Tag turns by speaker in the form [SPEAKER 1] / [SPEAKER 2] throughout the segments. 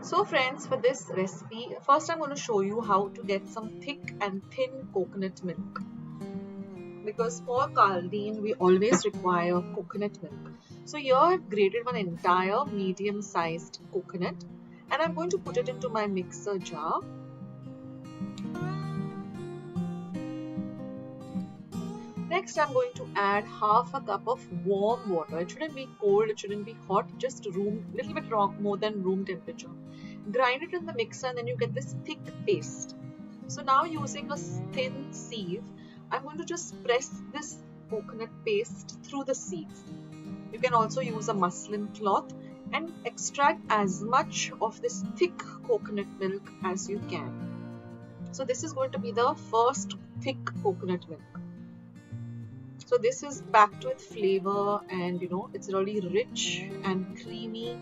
[SPEAKER 1] So friends, for this recipe, first I'm going to show you how to get some thick and thin coconut milk. Because for caldine, we always require coconut milk. So here I've grated one entire medium-sized coconut and I'm going to put it into my mixer jar. Next, I'm going to add half a cup of warm water. It shouldn't be cold, it shouldn't be hot, just little bit more than room temperature. Grind it in the mixer and then you get this thick paste. So now using a thin sieve, I'm going to just press this coconut paste through the sieve. You can also use a muslin cloth and extract as much of this thick coconut milk as you can. So this is going to be the first thick coconut milk. So this is packed with flavor and it's really rich and creamy.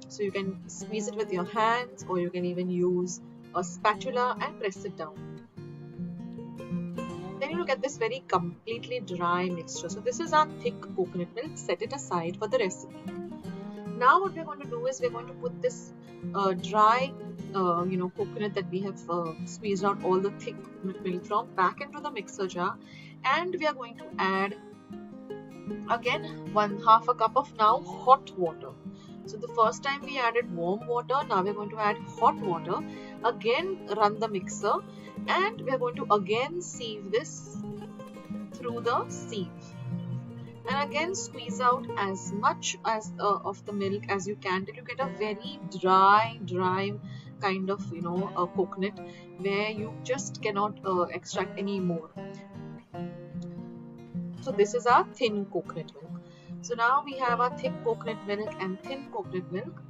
[SPEAKER 1] So you can squeeze it with your hands or you can even use a spatula and press it down. Then you will get this very completely dry mixture. So this is our thick coconut milk. Set it aside for the recipe. Now what we're going to do is we're going to put this dry coconut that we have squeezed out all the thick coconut milk from back into the mixer jar, and we are going to add again half a cup of now hot water. So the first time we added warm water, now we're going to add hot water. Again run the mixer and we are going to again sieve this through the sieve. And again squeeze out as much as of the milk as you can till you get a very dry kind of a coconut where you just cannot extract any more. So this is our thin coconut milk. So now we have our thick coconut milk and thin coconut milk,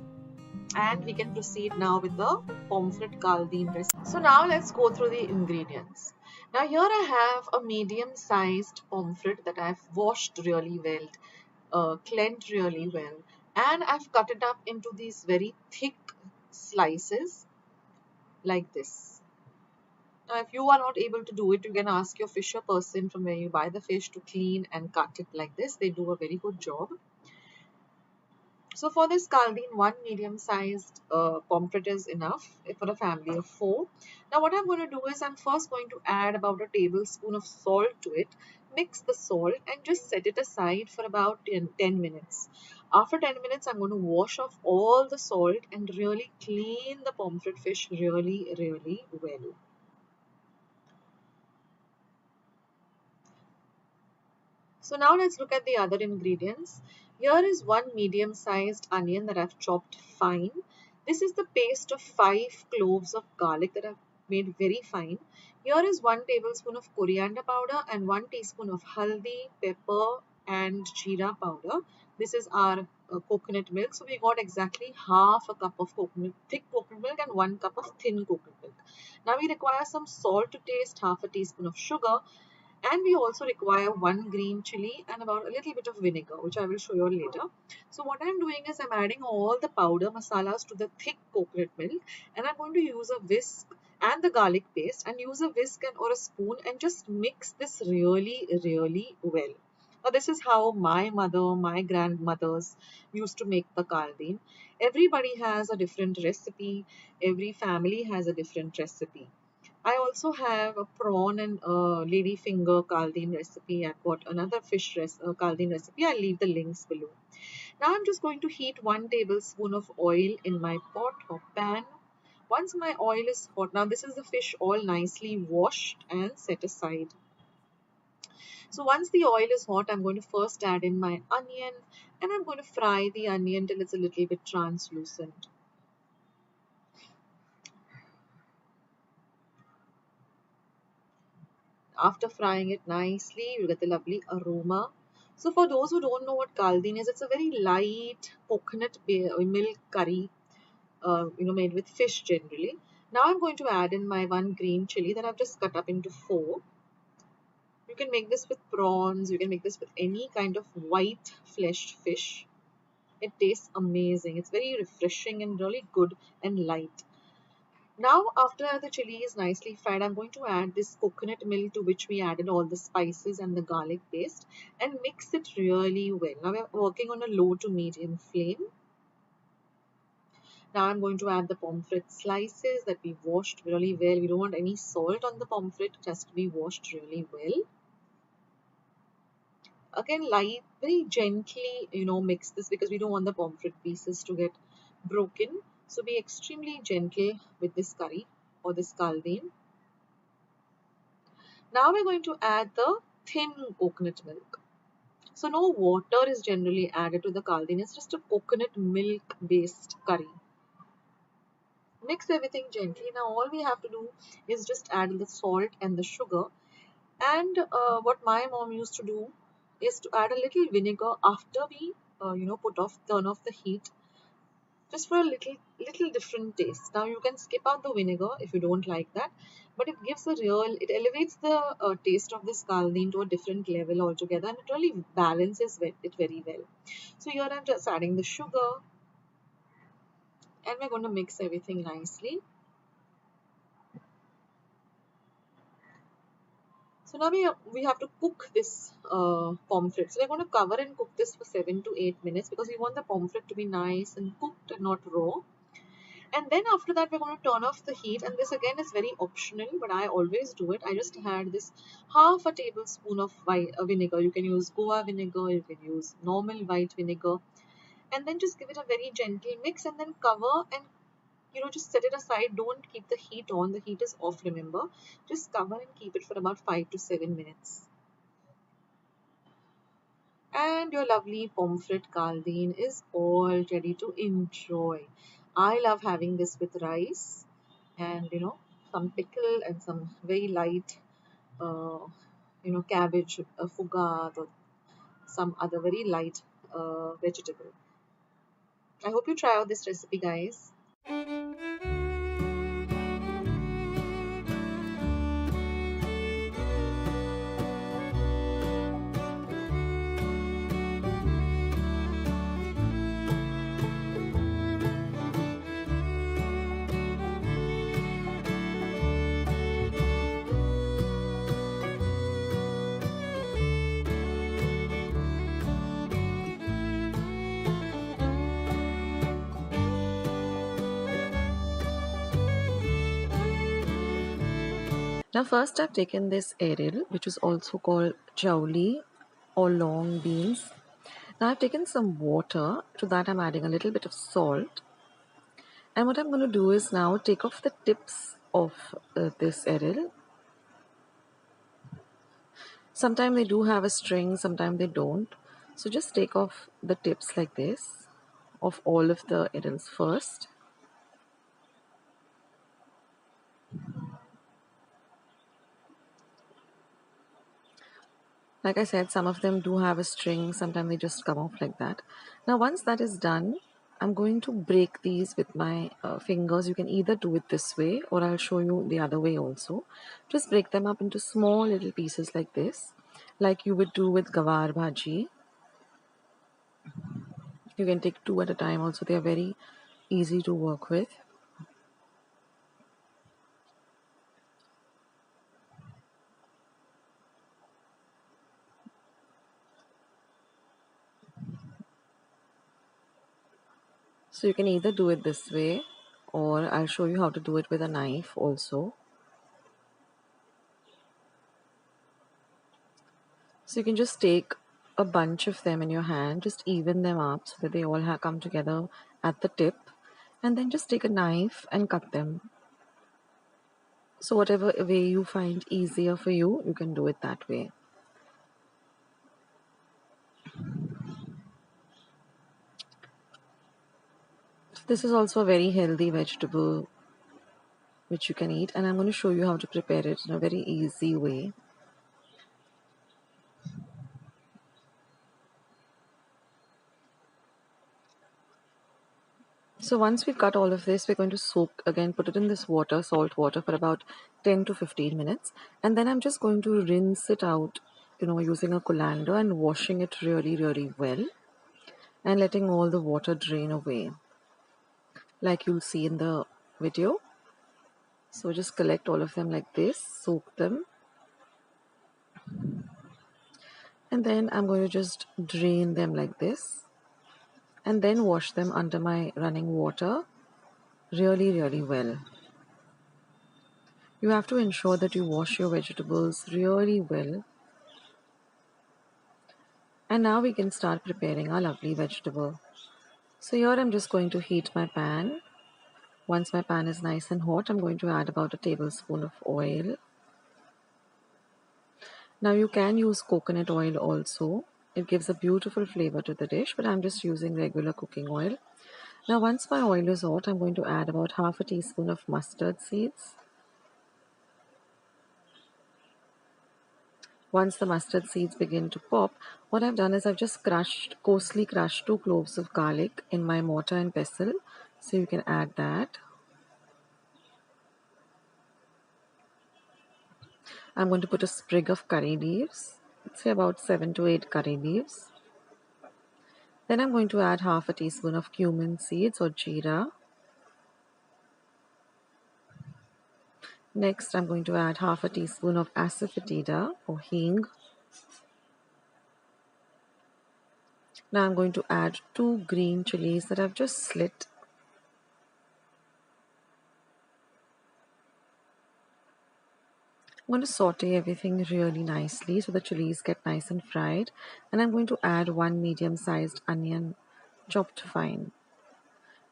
[SPEAKER 1] and we can proceed now with the Pomfret caldine recipe. So now let's go through the ingredients. Now here I have a medium-sized pomfret that I've washed really well, cleaned really well, and I've cut it up into these very thick slices like this. Now if you are not able to do it, you can ask your fisher person from where you buy the fish to clean and cut it like this. They do a very good job. So for this caldine, one medium-sized pomfret is enough for a family of 4. Now what I'm going to do is I'm first going to add about a tablespoon of salt to it, mix the salt and just set it aside for about 10 minutes. After 10 minutes, I'm going to wash off all the salt and really clean the pomfret fish really well. So now let's look at the other ingredients. Here is one medium-sized onion that I've chopped fine. This is the paste of 5 cloves of garlic that I've made very fine. Here is 1 tablespoon of coriander powder and 1 teaspoon of haldi, pepper and jeera powder. This is our coconut milk. So we got exactly half a cup of thick coconut milk and 1 cup of thin coconut milk. Now we require some salt to taste, half a teaspoon of sugar. And we also require 1 green chili and about a little bit of vinegar, which I will show you later. So what I'm doing is I'm adding all the powder masalas to the thick coconut milk, and I'm going to use a whisk and the garlic paste and use a whisk or a spoon and just mix this really well. Now this is how my mother, my grandmothers used to make the caldine. Everybody has a different recipe. Every family has a different recipe. I also have a prawn and lady finger caldine recipe. I've got another fish caldine recipe. I'll leave the links below. Now I'm just going to heat 1 tablespoon of oil in my pot or pan. Once my oil is hot, now this is the fish all nicely washed and set aside. So once the oil is hot, I'm going to first add in my onion and I'm going to fry the onion till it's a little bit translucent. After frying it nicely, you get the lovely aroma. So for those who don't know what caldine is, it's a very light coconut milk curry, made with fish generally. Now I'm going to add in my 1 green chili that I've just cut up into 4. You can make this with prawns. You can make this with any kind of white fleshed fish. It tastes amazing. It's very refreshing and really good and light. Now after the chili is nicely fried, I'm going to add this coconut milk to which we added all the spices and the garlic paste and mix it really well. Now we're working on a low to medium flame. Now I'm going to add the pomfret slices that we washed really well. We don't want any salt on the pomfret, it has to be washed really well. Again, light, very gently, mix this because we don't want the pomfret pieces to get broken. So be extremely gentle with this curry or this caldine. Now we're going to add the thin coconut milk. So no water is generally added to the caldine. It's just a coconut milk based curry. Mix everything gently. Now all we have to do is just add the salt and the sugar. And what my mom used to do is to add a little vinegar after we, turn off the heat, just for a little different taste. Now you can skip out the vinegar if you don't like that, but it elevates the taste of this caldine to a different level altogether, and it really balances it very well. So here I'm just adding the sugar, and we're going to mix everything nicely. So now we have to cook this pomfret. So we're going to cover and cook this for 7 to 8 minutes because we want the pomfret to be nice and cooked and not raw. And then after that, we're going to turn off the heat. And this again is very optional, but I always do it. I just add this half a tablespoon of vinegar. You can use Goa vinegar, you can use normal white vinegar. And then just give it a very gentle mix and then cover and just set it aside. Don't keep the heat on. The heat is off, remember. Just cover and keep it for about 5 to 7 minutes. And your lovely pomfret caldine is all ready to enjoy. I love having this with rice and some pickle and some very light uh, cabbage, foogath or some other very light vegetable. I hope you try out this recipe, guys.
[SPEAKER 2] Now first I've taken this Eeril, which is also called jowli or long beans. Now I've taken some water. To that I'm adding a little bit of salt. And what I'm going to do is now take off the tips of this Eeril. Sometimes they do have a string, sometimes they don't. So just take off the tips like this of all of the Eerils first. Like I said, some of them do have a string, sometimes they just come off like that. Now once that is done, I'm going to break these with my fingers. You can either do it this way or I'll show you the other way also. Just break them up into small little pieces like this, like you would do with Gawar Bhaji. You can take two at a time also, they are very easy to work with. So you can either do it this way or I'll show you how to do it with a knife also. So you can just take a bunch of them in your hand, just even them up so that they all come together at the tip, and then just take a knife and cut them. So whatever way you find easier for you, you can do it that way. This is also a very healthy vegetable which you can eat, and I'm going to show you how to prepare it in a very easy way. So once we've cut all of this, we're going to soak again, put it in this water, salt water, for about 10 to 15 minutes. And then I'm just going to rinse it out, using a colander and washing it really, really well and letting all the water drain away, like you'll see in the video. So just collect all of them like this, soak them. And then I'm going to just drain them like this and then wash them under my running water. really well. You have to ensure that you wash your vegetables really well. And now we can start preparing our lovely vegetable. So here I'm just going to heat my pan. Once my pan is nice and hot, I'm going to add about a tablespoon of oil. Now you can use coconut oil also. It gives a beautiful flavor to the dish, but I'm just using regular cooking oil. Now once my oil is hot, I'm going to add about half a teaspoon of mustard seeds. Once the mustard seeds begin to pop, what I've done is I've just coarsely crushed 2 cloves of garlic in my mortar and pestle. So you can add that. I'm going to put a sprig of curry leaves. Let's say about 7 to 8 curry leaves. Then I'm going to add half a teaspoon of cumin seeds or jeera. Next, I'm going to add half a teaspoon of asafoetida or hing. Now I'm going to add 2 green chilies that I've just slit. I'm going to saute everything really nicely so the chilies get nice and fried. And I'm going to add 1 medium-sized onion chopped fine.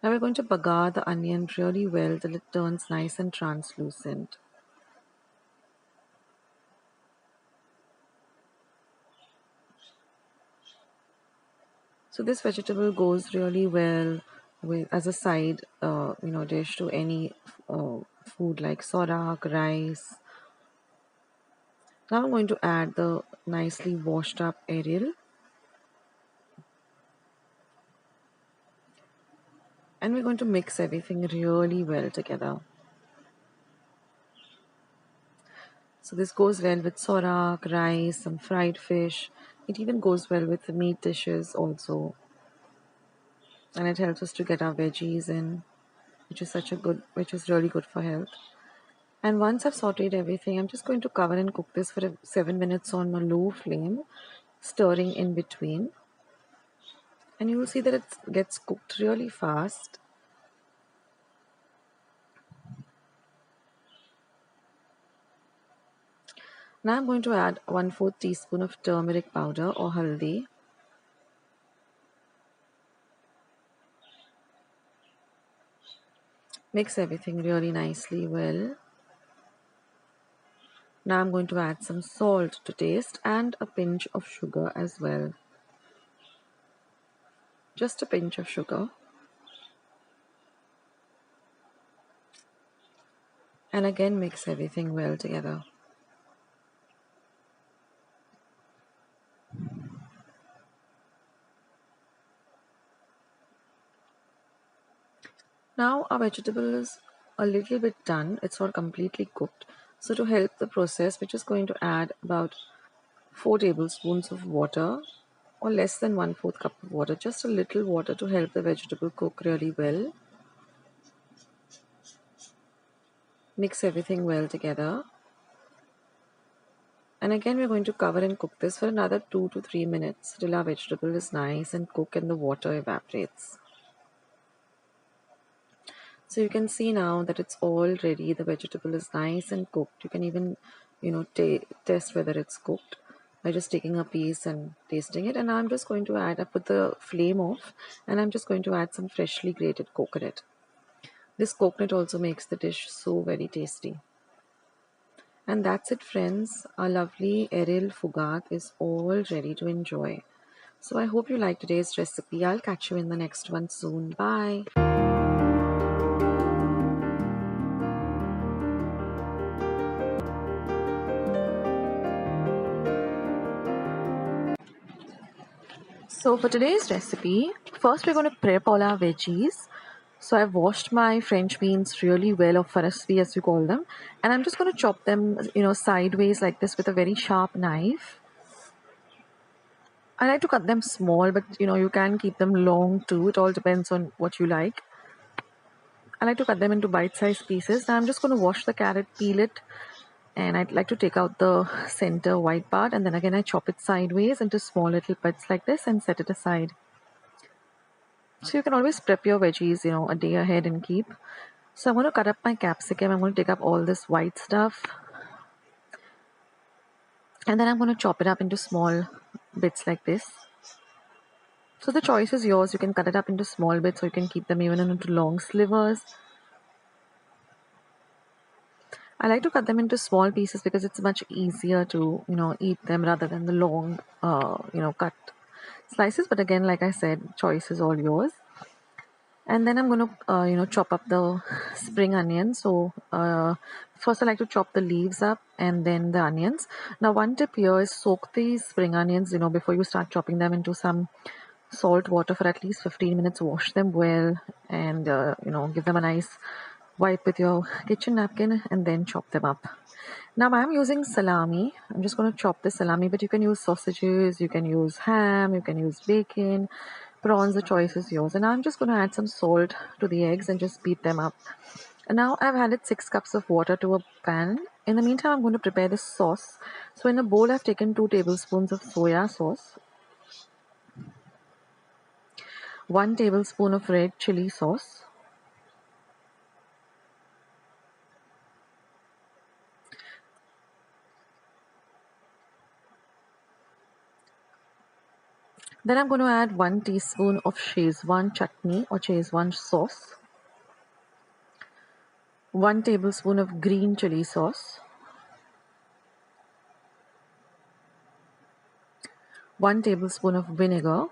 [SPEAKER 2] Now we're going to bagar the onion really well till it turns nice and translucent. So this vegetable goes really well with as a side, dish to any food like sorak, rice. Now I'm going to add the nicely washed up Eeril. And we're going to mix everything really well together. So this goes well with sorak, rice, some fried fish. It even goes well with the meat dishes also. And it helps us to get our veggies in, which is really good for health. And once I've sauteed everything, I'm just going to cover and cook this for 7 minutes on a low flame, stirring in between. And you will see that it gets cooked really fast. Now I'm going to add 1/4 teaspoon of turmeric powder or haldi. Mix everything really nicely well. Now I'm going to add some salt to taste and a pinch of sugar as well. Just a pinch of sugar. And again mix everything well together. Now our vegetable is a little bit done. It's not completely cooked. So to help the process, we're just going to add about 4 tablespoons of water or less than 1/4 cup of water. Just a little water to help the vegetable cook really well. Mix everything well together. And again we're going to cover and cook this for another 2 to 3 minutes till our vegetable is nice and cooked and the water evaporates. So you can see now that it's all ready. The vegetable is nice and cooked. You can even, test whether it's cooked by just taking a piece and tasting it. And I'm just going to I put the flame off and I'm just going to add some freshly grated coconut. This coconut also makes the dish so very tasty. And that's it, friends. Our lovely Eeril Foogath is all ready to enjoy. So I hope you liked today's recipe. I'll catch you in the next one soon. Bye. So for today's recipe, first we're going to prep all our veggies. So I've washed my French beans really well, or farasvi as you call them, and I'm just going to chop them, sideways like this with a very sharp knife. I like to cut them small, but you can keep them long too. It all depends on what you like. I like to cut them into bite-sized pieces. Now I'm just going to wash the carrot, peel it, and I'd like to take out the center white part, and then again I chop it sideways into small little bits like this and set it aside. So you can always prep your veggies, a day ahead and keep. So I'm going to cut up my capsicum. I'm going to take up all this white stuff. And then I'm going to chop it up into small bits like this. So the choice is yours. You can cut it up into small bits, or you can keep them even into long slivers. I like to cut them into small pieces because it's much easier to, eat them rather than the long, cut slices. But again, like I said, choice is all yours. And then I'm going to, chop up the spring onions. So first I like to chop the leaves up and then the onions. Now one tip here is soak these spring onions, before you start chopping them into some salt water for at least 15 minutes. Wash them well and, give them a nice wipe with your kitchen napkin and then chop them up. Now I'm using salami. I'm just going to chop the salami, but you can use sausages, you can use ham, you can use bacon, prawns, the choice is yours. And I'm just going to add some salt to the eggs and just beat them up. And now I've added 6 cups of water to a pan. In the meantime, I'm going to prepare this sauce. So in a bowl, I've taken 2 tablespoons of soya sauce, 1 tablespoon of red chili sauce, then I'm going to add 1 teaspoon of Szechuan chutney or Szechuan sauce, 1 tablespoon of green chili sauce, 1 tablespoon of vinegar.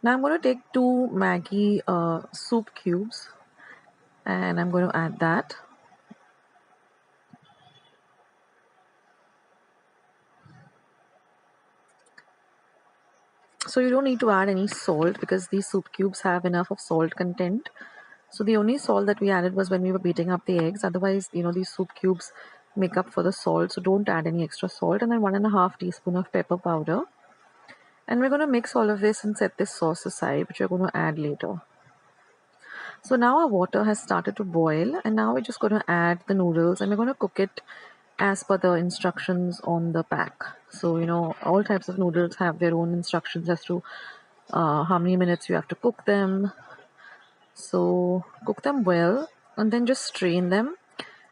[SPEAKER 2] Now I'm going to take 2 Maggi soup cubes and I'm going to add that. So you don't need to add any salt because these soup cubes have enough of salt content. So the only salt that we added was when we were beating up the eggs. Otherwise, these soup cubes make up for the salt. So don't add any extra salt. And then 1.5 teaspoon of pepper powder. And we're going to mix all of this and set this sauce aside, which we're going to add later. So now our water has started to boil, and now we're just going to add the noodles and we're going to cook it as per the instructions on the pack. So, all types of noodles have their own instructions as to how many minutes you have to cook them. So cook them well and then just strain them.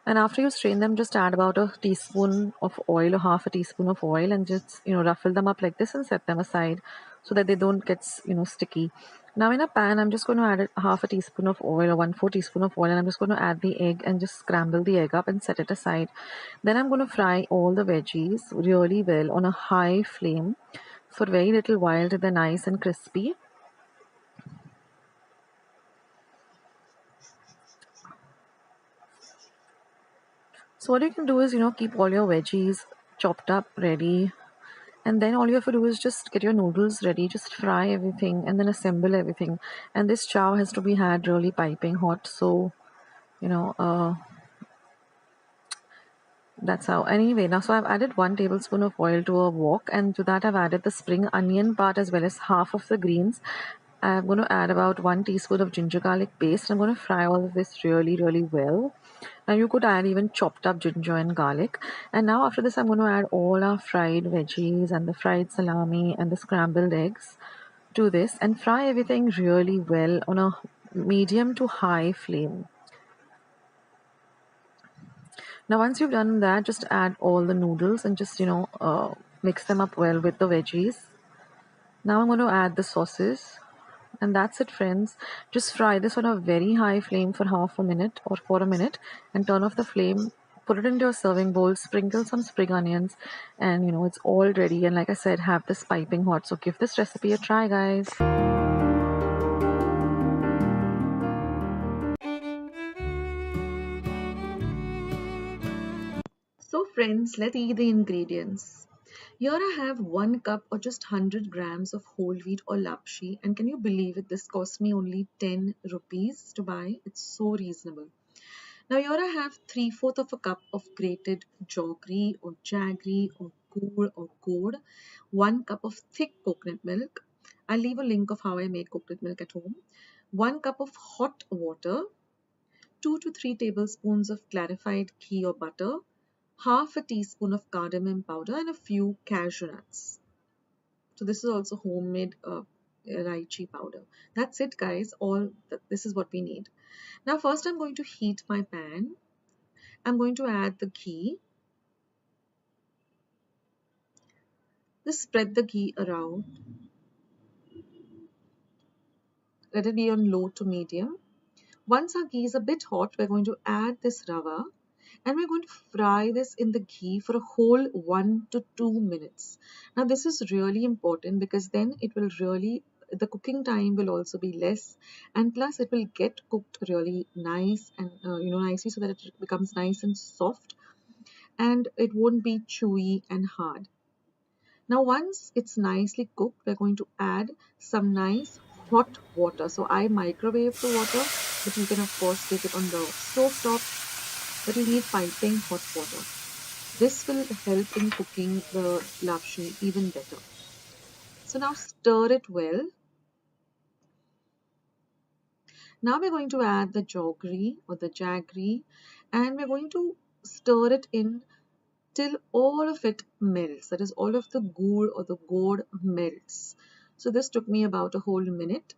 [SPEAKER 2] And after you strain them, just add about a teaspoon of oil or half a teaspoon of oil and just, ruffle them up like this and set them aside so that they don't get, sticky. Now in a pan, I'm just going to add half a teaspoon of oil or 1/4 teaspoon of oil, and I'm just going to add the egg and just scramble the egg up and set it aside. Then I'm going to fry all the veggies really well on a high flame for very little while till they're nice and crispy. So what you can do is, keep all your veggies chopped up ready. And then all you have to do is just get your noodles ready, just fry everything and then assemble everything. And this chow has to be had really piping hot. So, you know, uh, that's how. Anyway, now so I've added 1 tablespoon of oil to a wok, and to that I've added the spring onion part as well as half of the greens. I'm going to add about 1 teaspoon of ginger garlic paste. I'm going to fry all of this really, really well. Now you could add even chopped up ginger and garlic. And now after this, I'm going to add all our fried veggies and the fried salami and the scrambled eggs to this and fry everything really well on a medium to high flame. Now once you've done that, just add all the noodles and just, mix them up well with the veggies. Now I'm going to add the sauces. And that's it, friends. Just fry this on a very high flame for half a minute or for a minute and turn off the flame. Put it into your serving bowl, sprinkle some spring onions, and it's all ready. And like I said, have this piping hot. So give this recipe a try, guys.
[SPEAKER 1] So friends, let's see the ingredients. Here I have 1 cup or just 100 grams of whole wheat or lapshi, and can you believe it? This cost me only 10 rupees to buy. It's so reasonable. Now here I have 3/4 of a cup of grated jaggery or jaggery or gur or gourd, 1 cup of thick coconut milk. I'll leave a link of how I make coconut milk at home. 1 cup of hot water, 2 to 3 tablespoons of clarified ghee or butter, half a teaspoon of cardamom powder, and a few cashew nuts. So this is also homemade elaichi powder. That's it, guys. This is what we need. Now first I'm going to heat my pan. I'm going to add the ghee. Just spread the ghee around. Let it be on low to medium. Once our ghee is a bit hot, we're going to add this rava and we're going to fry this in the ghee for a whole 1 to 2 minutes. Now this is really important because then it will really, the cooking time will also be less, and plus it will get cooked really nice and nicely, so that it becomes nice and soft and it won't be chewy and hard. Now once it's nicely cooked, we're going to add some nice hot water. So I microwave the water, but you can of course take it on the stove top, but you need piping hot water. This will help in cooking the lapshi even better. So now stir it well. Now we're going to add the jaggery or the jaggery, and we're going to stir it in till all of it melts. That is, all of the gur or the gourd melts. So this took me about a whole minute.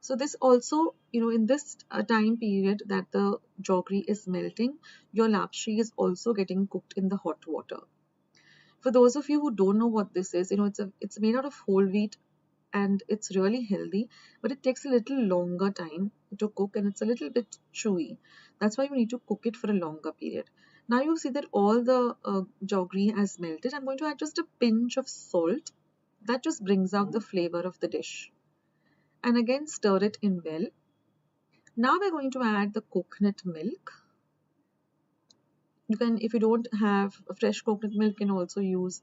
[SPEAKER 1] So this also, in this time period that the jaggery is melting, your lapshi is also getting cooked in the hot water. For those of you who don't know what this is, it's made out of whole wheat and it's really healthy, but it takes a little longer time to cook and it's a little bit chewy. That's why you need to cook it for a longer period. Now you see that all the jaggery has melted. I'm going to add just a pinch of salt. That just brings out the flavor of the dish. And again stir it in well. Now we're going to add the coconut milk. You can, if you don't have a fresh coconut milk, you can also use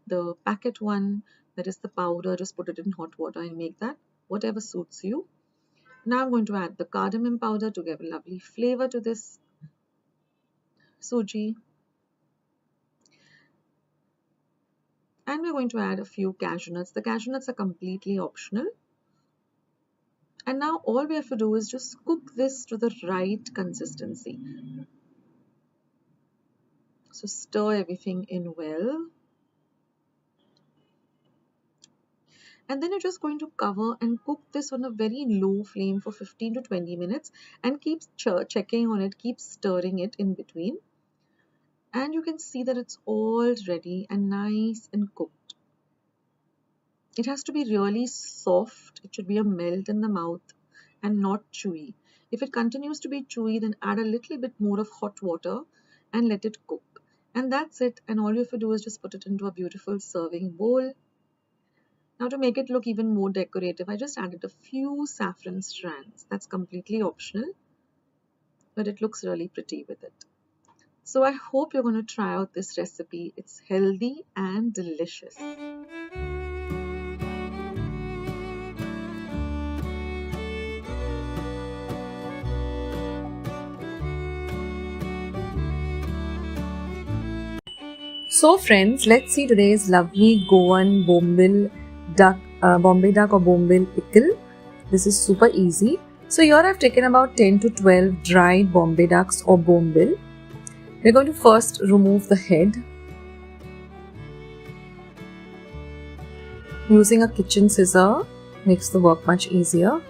[SPEAKER 1] the packet one, that is the powder. Just put it in hot water and make that, whatever suits you. Now I'm going to add the cardamom powder to give a lovely flavor to this soji. And we're going to add a few cashew nuts. The cashew nuts are completely optional. And now all we have to do is just cook this to the right consistency. So stir everything in well. And then you're just going to cover and cook this on a very low flame for 15 to 20 minutes and keep checking on it, keep stirring it in between. And you can see that it's all ready and nice and cooked. It has to be really soft. It should be a melt in the mouth and not chewy. If it continues to be chewy, then add a little bit more of hot water and let it cook. And that's it. And all you have to do is just put it into a beautiful serving bowl. Now to make it look even more decorative, I just added a few saffron strands. That's completely optional, but it looks really pretty with it. So I hope you're going to try out this recipe. It's healthy and delicious.
[SPEAKER 2] So friends, let's see today's lovely Goan Bombay Duck or bombil pickle. This is super easy. So here I've taken about 10 to 12 dried Bombay ducks or bombil. We're going to first remove the head using a kitchen scissor. Makes the work much easier.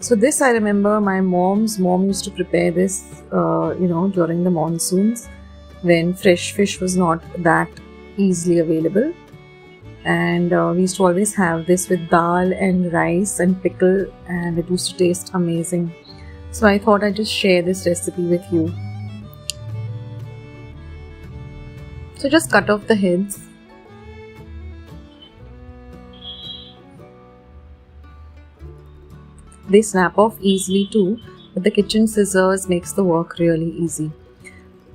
[SPEAKER 2] So this, I remember my mom's mom used to prepare this during the monsoons when fresh fish was not that easily available, and we used to always have this with dal and rice and pickle, and it used to taste amazing. So I thought I'd just share this recipe with you. So just cut off the heads. They snap off easily too, but the kitchen scissors makes the work really easy.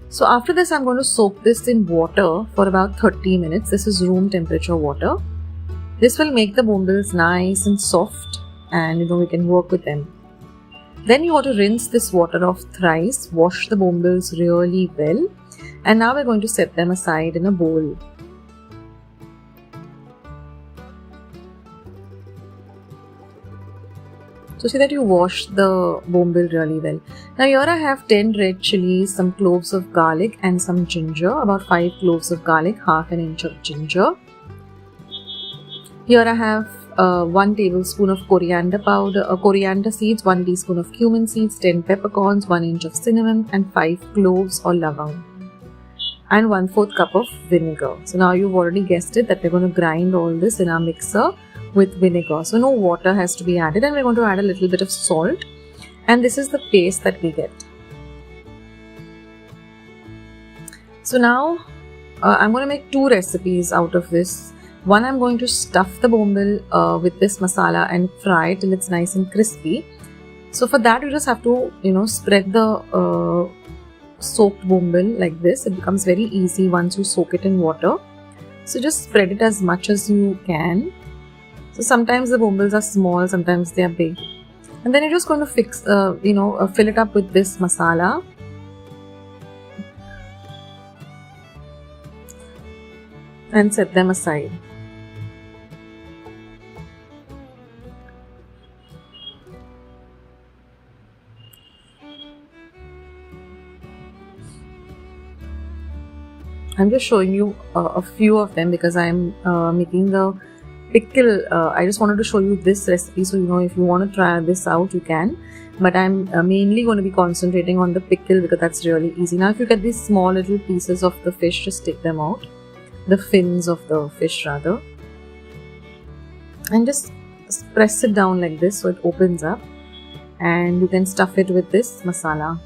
[SPEAKER 2] So after this, I'm going to soak this in water for about 30 minutes. This is room temperature water. This will make the bombils nice and soft, and we can work with them. Then you want to rinse this water off thrice, wash the bombils really well, and now we're going to set them aside in a bowl. So see that you wash the bombil really well. Now here I have 10 red chilies, some cloves of garlic and some ginger, about 5 cloves of garlic, half an inch of ginger. Here I have 1 tablespoon of coriander powder, coriander seeds, 1 teaspoon of cumin seeds, 10 peppercorns, 1 inch of cinnamon, and 5 cloves or lavang, and 1/4 cup of vinegar. So now you've already guessed it that we're going to grind all this in our mixer with vinegar. So no water has to be added, and we're going to add a little bit of salt, and this is the paste that we get. So now I'm going to make 2 recipes out of this. One, I'm going to stuff the bombil with this masala and fry it till it's nice and crispy. So for that, you just have to, spread the soaked bombil like this. It becomes very easy once you soak it in water. So just spread it as much as you can. So sometimes the bombils are small, sometimes they are big. And then you're just going to fill it up with this masala. And set them aside. I'm just showing you a few of them because I'm making the pickle. I just wanted to show you this recipe, so if you want to try this out, you can. But I'm mainly going to be concentrating on the pickle because that's really easy. Now, if you get these small little pieces of the fish, just take them out. The fins of the fish rather, and just press it down like this so it opens up, and you can stuff it with this masala.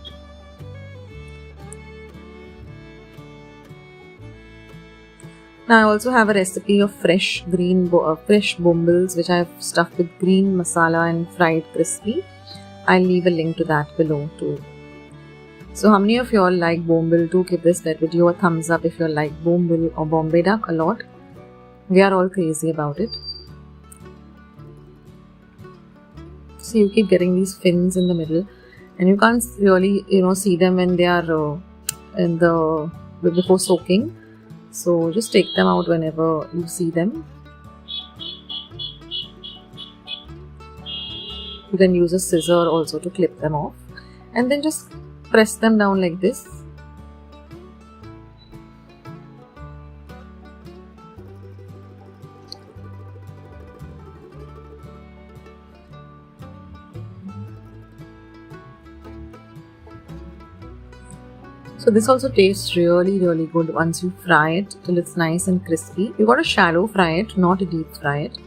[SPEAKER 2] Now I also have a recipe of fresh bombils which I have stuffed with green masala and fried crispy. I'll leave a link to that below too. So how many of you all like bombil? Do give this video a thumbs up if you like bombil or Bombay Duck a lot. We are all crazy about it. So you keep getting these fins in the middle, and you can't really see them when they are before soaking. So just take them out whenever you see them. You can use a scissor also to clip them off, and then just press them down like this. So this also tastes really good once you fry it till it's nice and crispy. You got to shallow fry it, not deep fry it.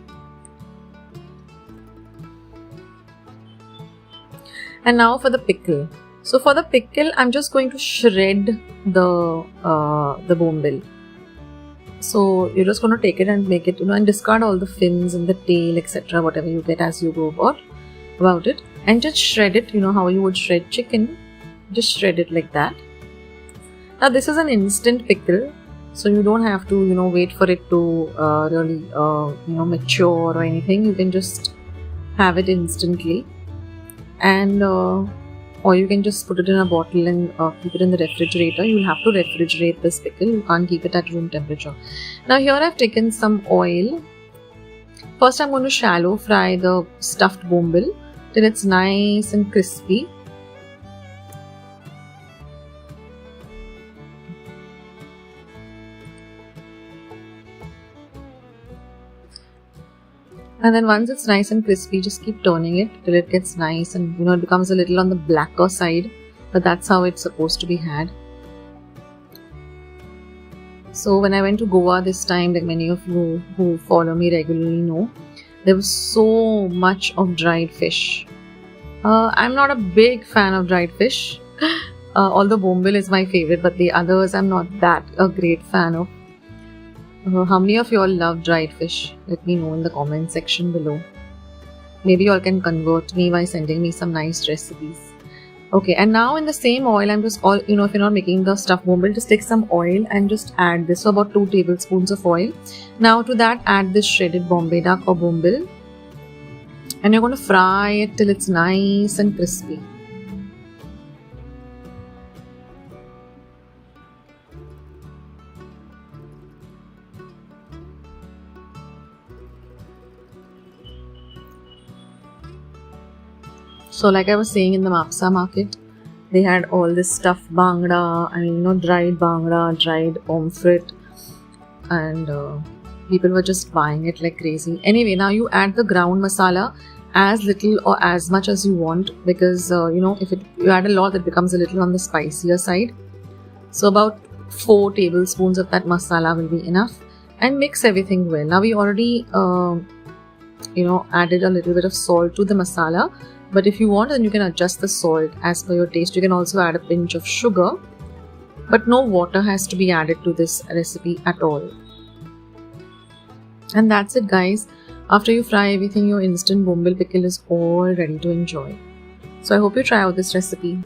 [SPEAKER 2] And now for the pickle. So for the pickle, I'm just going to shred the bombil. So you're just going to take it and make it, and discard all the fins and the tail, etc., whatever you get as you go about it, and just shred it. How you would shred chicken. Just shred it like that. Now this is an instant pickle, so you don't have to wait for it to really mature or anything. You can just have it instantly, and or you can just put it in a bottle and keep it in the refrigerator. You'll have to refrigerate this pickle. You can't keep it at room temperature. Now here I've taken some oil. First I'm going to shallow fry the stuffed bombil till it's nice and crispy. And then once it's nice and crispy, just keep turning it till it gets nice and it becomes a little on the blacker side, but that's how it's supposed to be had. So when I went to Goa this time, like many of you who follow me regularly know, there was so much of dried fish. I'm not a big fan of dried fish, although bombil is my favorite, but the others I'm not that a great fan of. How many of you all love dried fish? Let me know in the comment section below. Maybe you all can convert me by sending me some nice recipes. Okay, and now in the same oil, I'm just if you're not making the stuffed bombil, just take some oil and just add this. So about 2 tablespoons of oil. Now to that, add this shredded Bombay Duck or bombil, and you're going to fry it till it's nice and crispy. So like I was saying, in the Mapsa market, they had all this stuffed bhangra, dried bhangra, dried pomfret, and People were just buying it like crazy. Anyway, now you add the ground masala as little or as much as you want, because if you add a lot, it becomes a little on the spicier side. So about 4 tablespoons of that masala will be enough, and mix everything well. Now we already added a little bit of salt to the masala, but if you want, then you can adjust the salt as per your taste. You can also add a pinch of sugar, but no water has to be added to this recipe at all. And that's it, guys. After you fry everything, your instant bombil pickle is all ready to enjoy. So I hope you try out this recipe.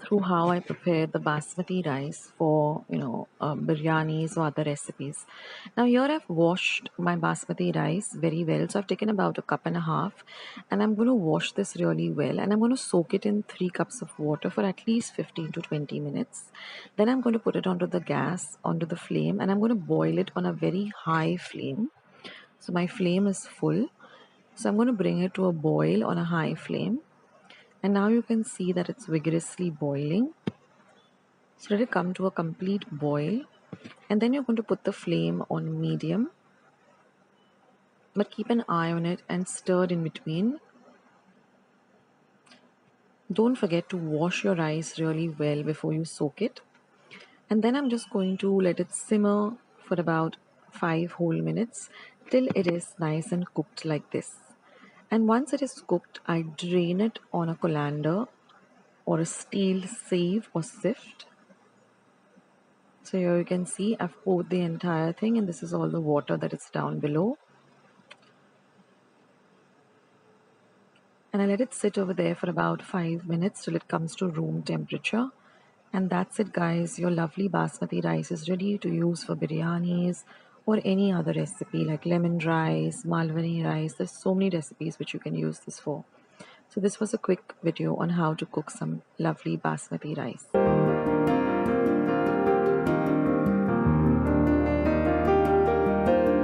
[SPEAKER 2] Through how I prepare the basmati rice for biryanis or other recipes. Now here I've washed my basmati rice very well, so I've taken about a cup and a half, and I'm going to wash this really well, and I'm going to soak it in 3 cups of water for at least 15 to 20 minutes. Then I'm going to put it onto the flame, and I'm going to boil it on a very high flame. So my flame is full, so I'm going to bring it to a boil on a high flame. And now you can see that it's vigorously boiling. So let it come to a complete boil, and then you're going to put the flame on medium, but keep an eye on it and stir in between. Don't forget to wash your rice really well before you soak it. And then I'm just going to let it simmer for about 5 whole minutes till it is nice and cooked like this. And once it is cooked, I drain it on a colander or a steel sieve or sift. So here you can see I've poured the entire thing, and this is all the water that is down below. And I let it sit over there for about 5 minutes till it comes to room temperature. And that's it, guys. Your lovely basmati rice is ready to use for biryanis or any other recipe like lemon rice, malwani rice. There's so many recipes which you can use this for. So this was a quick video on how to cook some lovely basmati rice.